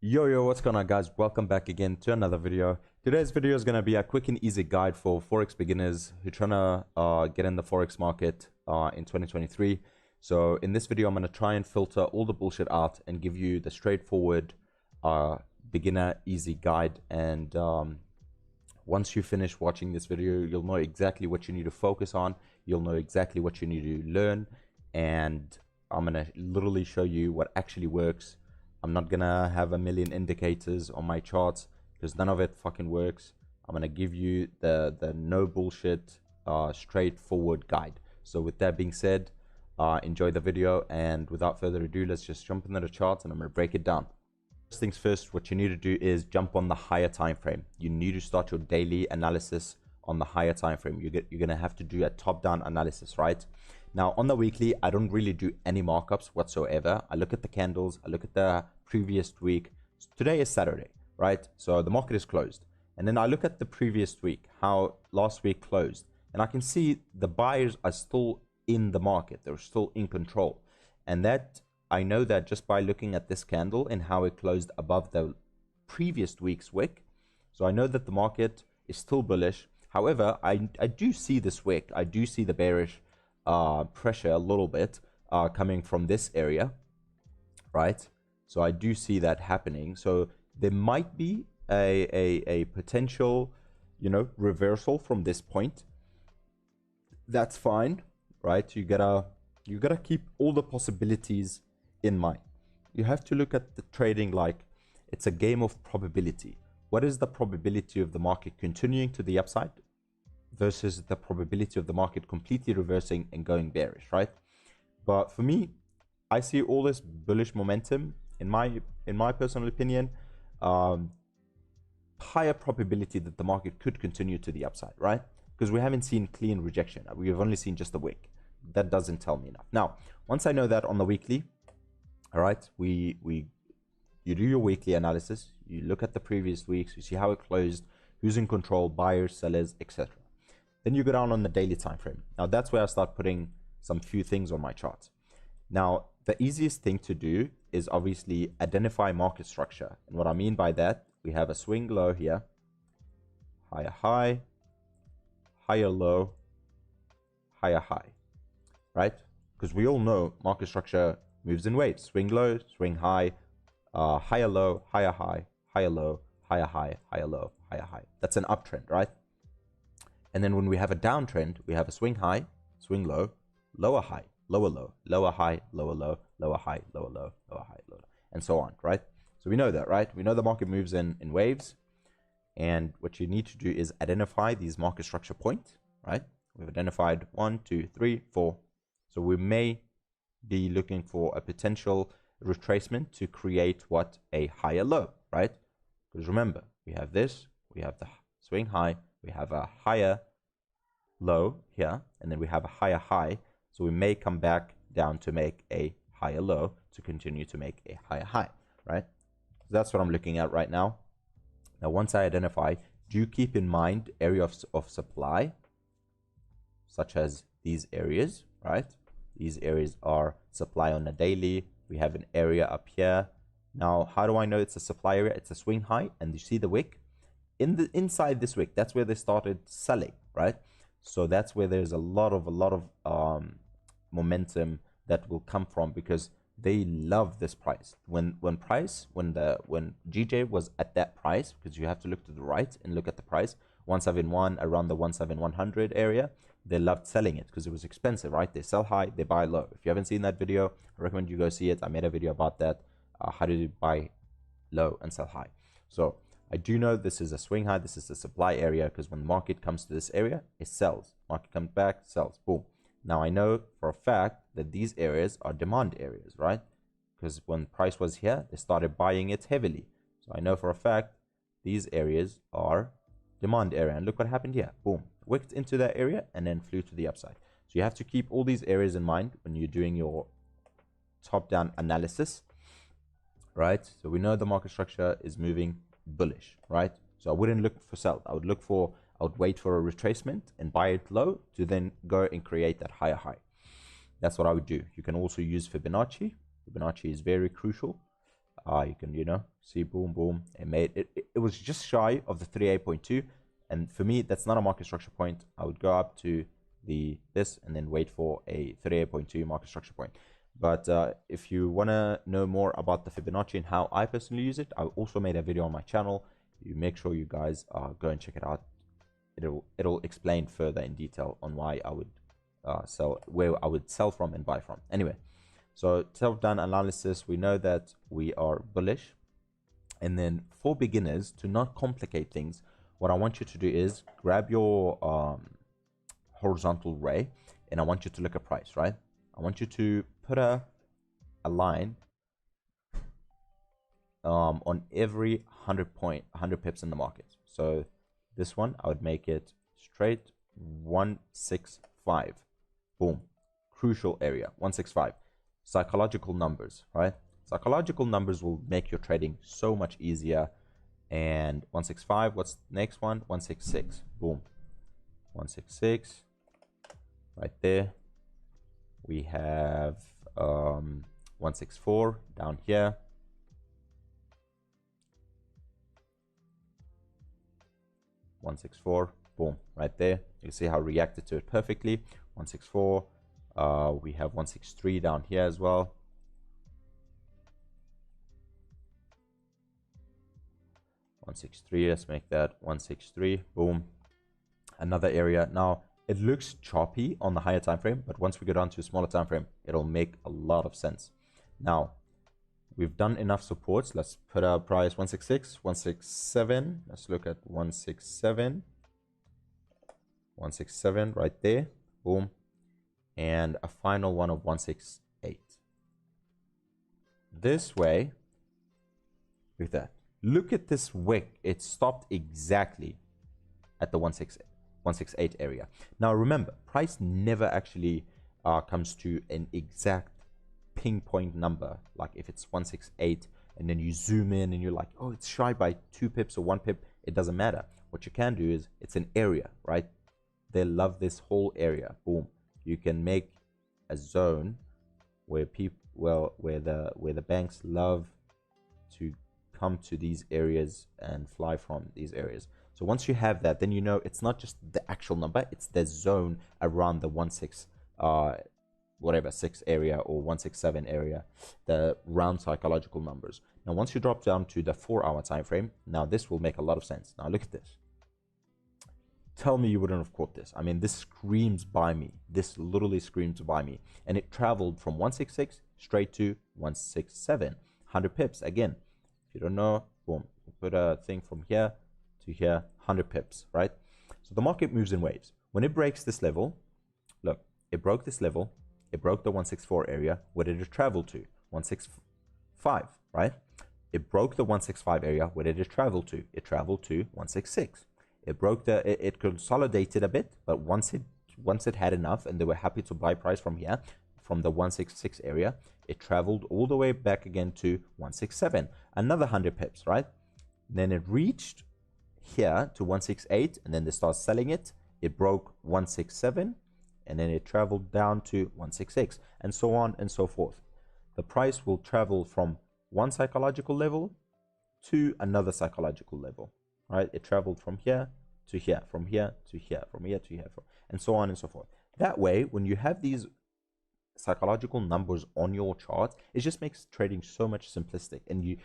Yo, what's going on, guys? Welcome back again to another video. Today's video is going to be a quick and easy guide for Forex beginners who are trying to get in the Forex market in 2023. So in this video, I'm going to try and filter all the bullshit out and give you the straightforward beginner easy guide. And once you finish watching this video, you'll know exactly what you need to focus on. You'll know exactly what you need to learn. And I'm going to literally show you what actually works. I'm not gonna have a million indicators on my charts because none of it fucking works. I'm gonna give you the no bullshit straightforward guide. So with that being said, enjoy the video, and without further ado, let's just jump into the charts and I'm gonna break it down. First things first, what you need to do is jump on the higher time frame. You need to start your daily analysis on the higher time frame. You're gonna have to do a top-down analysis, right? Now on the weekly, I don't really do any markups whatsoever. I look at the candles, I look at the previous week. Today is Saturday, right? So the market is closed. And then I look at the previous week, how last week closed. And I can see the buyers are still in the market. They're still in control. And that, I know that just by looking at this candle and how it closed above the previous week's wick. So I know that the market is still bullish. However, I do see this wick. I do see the bearish pressure a little bit coming from this area, right? So I do see that happening. So there might be a potential, reversal from this point. That's fine, right? You gotta keep all the possibilities in mind. You have to look at the trading like it's a game of probability. What is the probability of the market continuing to the upside versus the probability of the market completely reversing and going bearish, right? But for me, I see all this bullish momentum in my personal opinion, higher probability that the market could continue to the upside, right? Because we haven't seen clean rejection. We've only seen just a wick. That doesn't tell me enough. Now, once I know that on the weekly, all right, you do your weekly analysis, you look at the previous weeks, you see how it closed, who's in control, buyers, sellers, etc. Then you go down on the daily time frame. Now that's where I start putting some few things on my chart. Now, the easiest thing to do is obviously identify market structure. And what I mean by that, we have a swing low here, higher high, higher low, higher high, right? Because we all know market structure moves in waves. Swing low, swing high, higher low, higher high, higher low, higher high, higher low, higher high. That's an uptrend, right? And then when we have a downtrend, we have a swing high, swing low, lower high, lower low, lower high, lower low, lower high, lower low, lower high, lower low, and so on, right? So we know that, right? We know the market moves in waves. And what you need to do is identify these market structure points, right? We've identified 1, 2, 3, 4. So we may be looking for a potential retracement to create what? A higher low, right? Because remember, we have this, we have the swing high, we have a higher low here, and then we have a higher high. So we may come back down to make a higher low to continue to make a higher high, right? So that's what I'm looking at right now. Now, once I identify, do keep in mind area of supply, such as these areas, right? These areas are supply on a daily. We have an area up here. Now, how do I know it's a supply area? It's a swing high, and you see the wick? Inside this wick, that's where they started selling, right? So that's where there's a lot of momentum that will come from, because they love this price. When GJ was at that price, because you have to look to the right and look at the price, 171, around the 17100 area, they loved selling it because it was expensive, right? They sell high, they buy low. If you haven't seen that video, I recommend you go see it. I made a video about that, how to buy low and sell high. So I do know this is a swing high, this is the supply area, because when the market comes to this area, it sells. Market comes back, sells, boom. Now I know for a fact that these areas are demand areas, right? Because when price was here, they started buying it heavily. So I know for a fact these areas are demand area. And look what happened here, boom. Wicked into that area and then flew to the upside. So you have to keep all these areas in mind when you're doing your top-down analysis, right? So we know the market structure is moving bullish, right? So I wouldn't look for sell. I would wait for a retracement and buy it low to then go and create that higher high. That's what I would do. You can also use Fibonacci. Fibonacci is very crucial. You can, See, boom, boom. It made it was just shy of the 38.2. And for me, that's not a market structure point. I would go up to this and then wait for a 38.2 market structure point. But if you want to know more about the Fibonacci and how I personally use it, I also made a video on my channel. You make sure you guys go and check it out. It'll explain further in detail on why I would where I would sell from and buy from. Anyway, so self-done analysis, we know that we are bullish. And then for beginners, to not complicate things, what I want you to do is grab your horizontal ray, and I want you to look at price, right? I want you to put a line on every 100 pips in the market. So this one, I would make it straight 165. Boom. Crucial area, 165. Psychological numbers, right? Psychological numbers will make your trading so much easier. And 165, what's the next one? 166. Boom. 166. Right there. We have 164 down here. 164. Boom. Right there. You can see how I reacted to it perfectly. 164. We have 163 down here as well. 163, let's make that 163. Boom. Another area. Now it looks choppy on the higher time frame, but once we go down to a smaller time frame, it'll make a lot of sense. Now we've done enough supports. Let's put our price 166, 167. Let's look at 167. 167 right there. Boom. And a final one of 168. This way, look at that. Look at this wick. It stopped exactly at the 168 area. Now remember, price never actually comes to an exact pinpoint number. Like if it's 168 and then you zoom in and you're like, oh, it's shy by 2 pips or 1 pip, it doesn't matter. What you can do is, it's an area, right? They love this whole area. Boom. You can make a zone where people, well, where the banks love to come to these areas and fly from these areas. So once you have that, then you know it's not just the actual number, it's the zone around the 16 whatever 6 area or 167 area, the round psychological numbers. Now once you drop down to the 4-hour time frame, now this will make a lot of sense. Now look at this. Tell me you wouldn't have caught this. I mean, this screams by me. This literally screams by me. And it traveled from 166 straight to 167. 100 pips. Again, if you don't know, boom, you put a thing from here to here, 100 pips, right? So the market moves in waves. When it breaks this level, look, it broke this level. It broke the 164 area. Where did it travel to? 165, right? It broke the 165 area. Where did it travel to? It traveled to 166. It broke it consolidated a bit, but once it had enough and they were happy to buy price from here, from the 166 area, it traveled all the way back again to 167, another 100 pips, right? Then it reached here to 168, and then they start selling it. It broke 167, and then it traveled down to 166, and so on and so forth. The price will travel from one psychological level to another psychological level. Right? It traveled from here to here, from here to here, from here to here, and so on and so forth. That way, when you have these psychological numbers on your chart, it just makes trading so much simplistic, and you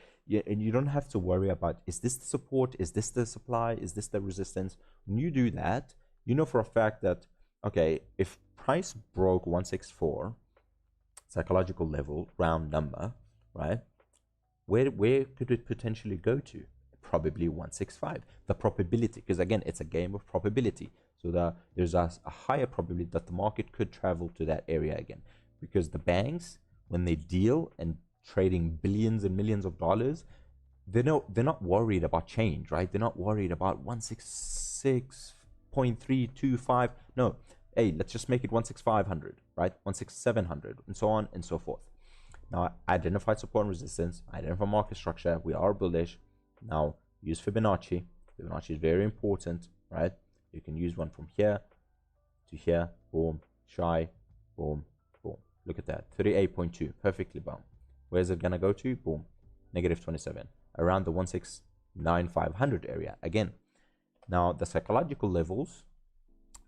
don't have to worry about, is this the support, is this the supply, is this the resistance? When you do that, you know for a fact that, okay, if price broke 164 psychological level, round number, right, where could it potentially go to? Probably 165. The probability, because again, it's a game of probability. So there's a higher probability that the market could travel to that area again, because the banks, when they deal and trading billions and millions of dollars, they're not worried about change, right? They're not worried about 166.325. No, hey, let's just make it 16500, right? 16700, and so on and so forth. Now, identified support and resistance, identify market structure. We are bullish. Now use Fibonacci. Fibonacci is very important, right? You can use one from here to here. Boom, shy, boom, boom. Look at that, 38.2, perfectly bound. Where's it gonna go to? Boom, -27. around the 169,500 area again. Now the psychological levels,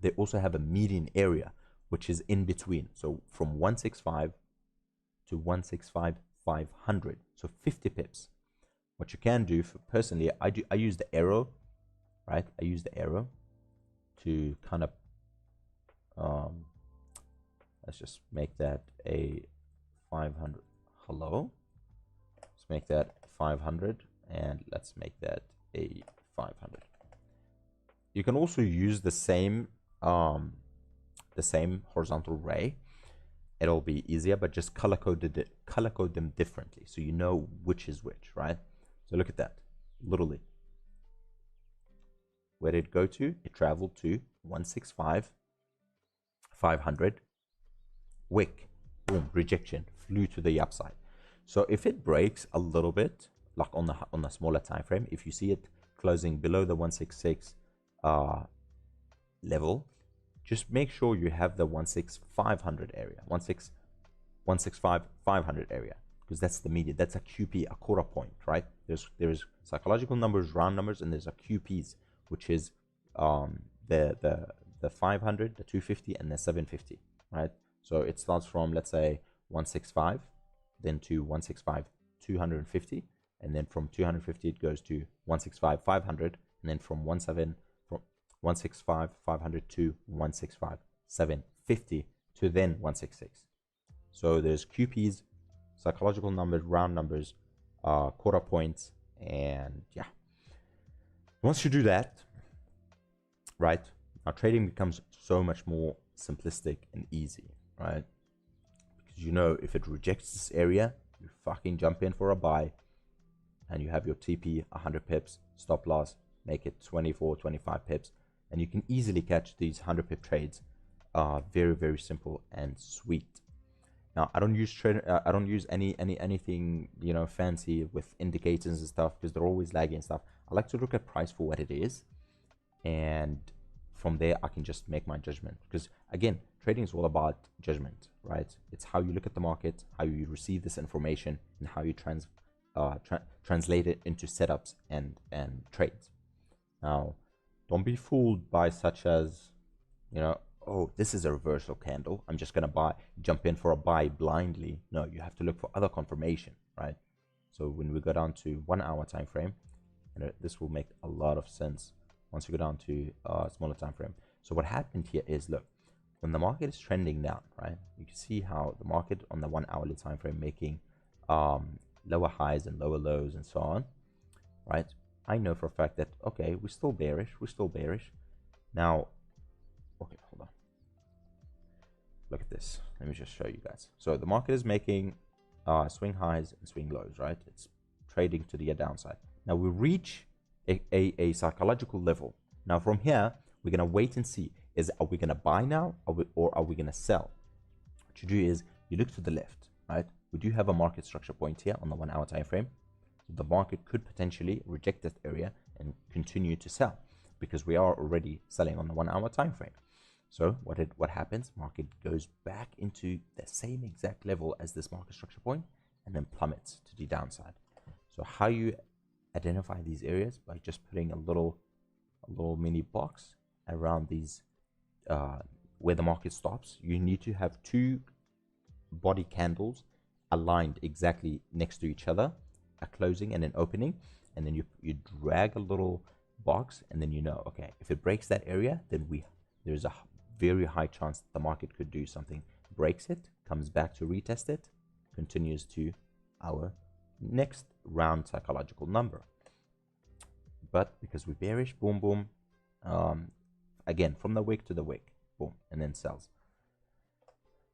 they also have a median area, which is in between. So from 165 to 165,500, so 50 pips. What you can do, for personally, I use the arrow, right? I use the arrow to kind of let's just make that a 500. Hello, let's make that 500, and let's make that a 500. You can also use the same horizontal ray. It'll be easier, but just color code them differently, so you know which is which, right? So look at that. Literally, where did it go to? It traveled to 165,500. Wick, boom, rejection, flew to the upside. So if it breaks a little bit, like on the smaller time frame, if you see it closing below the 166 level, just make sure you have the 16500 area, 165,500 area, because that's the median. That's a QP, a quarter point, right? There's psychological numbers, round numbers, and there's a QPs, which is the 500, the 250, and the 750, right? So it starts from, let's say, 165, then to 165 250, and then from 250 it goes to 165 500, and then from 165 500 to 165 750 to then 166. So there's QPs, psychological numbers, round numbers, quarter points, and yeah. Once you do that, right, now trading becomes so much more simplistic and easy, right? Because you know, if it rejects this area, you fucking jump in for a buy, and you have your TP 100 pips, stop loss, make it 24, 25 pips, and you can easily catch these 100 pip trades. Very, very simple and sweet. Now, I don't use anything, you know, fancy with indicators and stuff, because they're always lagging and stuff. I like to look at price for what it is, and from there I can just make my judgment, because again, trading is all about judgment, right? It's how you look at the market, how you receive this information, and how you translate it into setups and trades. Now, don't be fooled by such as, you know, oh, this is a reversal candle, I'm just gonna jump in for a buy blindly. No, you have to look for other confirmation, right? So when we go down to 1 hour time frame, and this will make a lot of sense once you go down to a smaller time frame. So what happened here is, look, when the market is trending down, right, you can see how the market on the 1 hourly time frame making lower highs and lower lows and so on, right? I know for a fact that, okay, we're still bearish, now. Okay, hold on, look at this, let me just show you guys. So the market is making swing highs and swing lows, right? It's trading to the downside. Now we reach a psychological level. Now from here, we're gonna wait and see, are we gonna buy now, or are we gonna sell? What you do is you look to the left, right? We do have a market structure point here on the 1 hour time frame. So the market could potentially reject that area and continue to sell, because we are already selling on the 1 hour time frame. So what happens? Market goes back into the same exact level as this market structure point, and then plummets to the downside. So how you identify these areas? By just putting a little mini box around these where the market stops. You need to have two body candles aligned exactly next to each other, a closing and an opening, and then you drag a little box, and then you know, okay, if it breaks that area, then there's a very high chance that the market could do something, breaks it, comes back to retest it, continues to our next round psychological number. But because we're bearish, boom, boom, again, from the wick to the wick, boom, and then sells.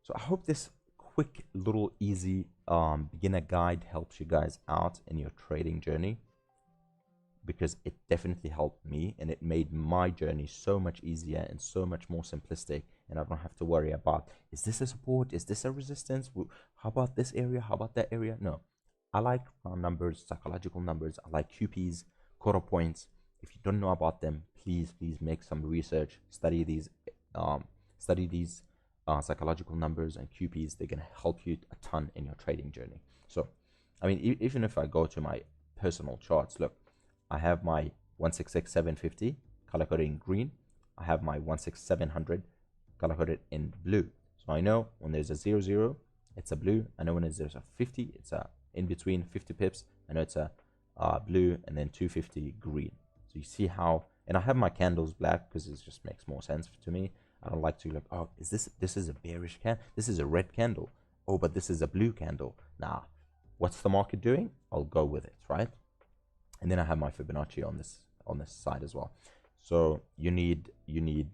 So I hope this quick little easy beginner guide helps you guys out in your trading journey, because it definitely helped me, and it made my journey so much easier and so much more simplistic, and I don't have to worry about, is this a support, is this a resistance, how about this area, how about that area? No, I like round numbers, psychological numbers, I like QPs, quarter points. If you don't know about them, please make some research, study these psychological numbers and QPs. They're going to help you a ton in your trading journey. So I mean, even if I go to my personal charts. Look, I have my 166750 color coded in green. I have my 16700 color coded in blue. So I know when there's a 00, it's a blue. I know when there's a 50, it's a in between 50 pips. I know it's a blue, and then 250 green. So you see how, and I have my candles black because it just makes more sense to me. I don't like to look, oh, this is a bearish candle, this is a red candle, oh, but this is a blue candle. Nah, what's the market doing? I'll go with it, right? And then I have my Fibonacci on this side as well. So you need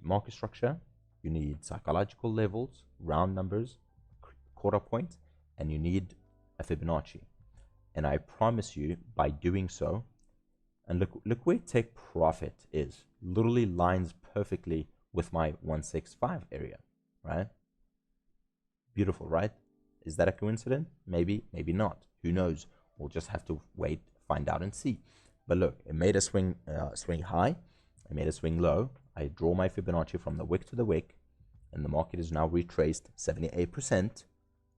market structure, you need psychological levels, round numbers, quarter point, and you need a Fibonacci. And I promise you, by doing so, and look where take profit is, literally lines perfectly with my 165 area, right? Beautiful, right? Is that a coincidence? Maybe, maybe not. Who knows? We'll just have to wait, find out, and see. But look, it made a swing high, it made a swing low. I draw my Fibonacci from the wick to the wick, and the market is now retraced 78%.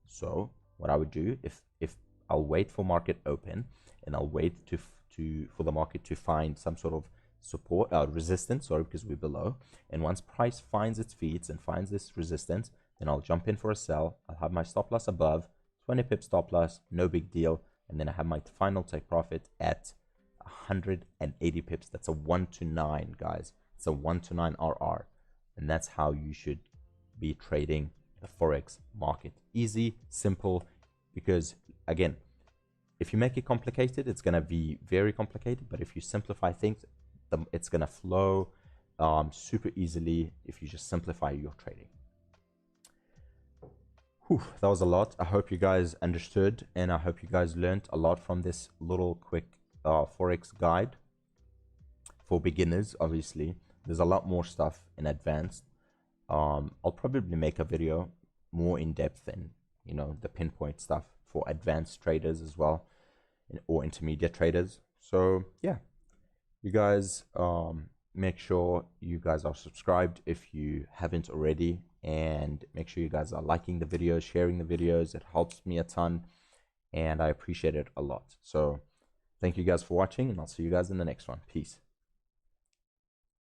So what I would do, if I'll wait for market open, and I'll wait for the market to find some sort of support, resistance, sorry, because we're below. And once price finds its feet and finds this resistance, then I'll jump in for a sell. I'll have my stop loss above, 20 pip stop loss, no big deal. And then I have my final take profit at 180 pips. That's a 1 to 9, guys. It's a 1 to 9 RR. And that's how you should be trading the Forex market. Easy, simple, because again, if you make it complicated, it's going to be very complicated. But if you simplify things, it's going to flow super easily if you just simplify your trading. Whew, that was a lot. I hope you guys understood, and I hope you guys learned a lot from this little quick Forex guide for beginners. Obviously, there's a lot more stuff in advanced. I'll probably make a video more in depth and, you know, the pinpoint stuff for advanced traders as well, or intermediate traders. So yeah, you guys make sure you guys are subscribed if you haven't already, and make sure you guys are liking the videos, sharing the videos. It helps me a ton, and I appreciate it a lot. So thank you guys for watching, and I'll see you guys in the next one. Peace.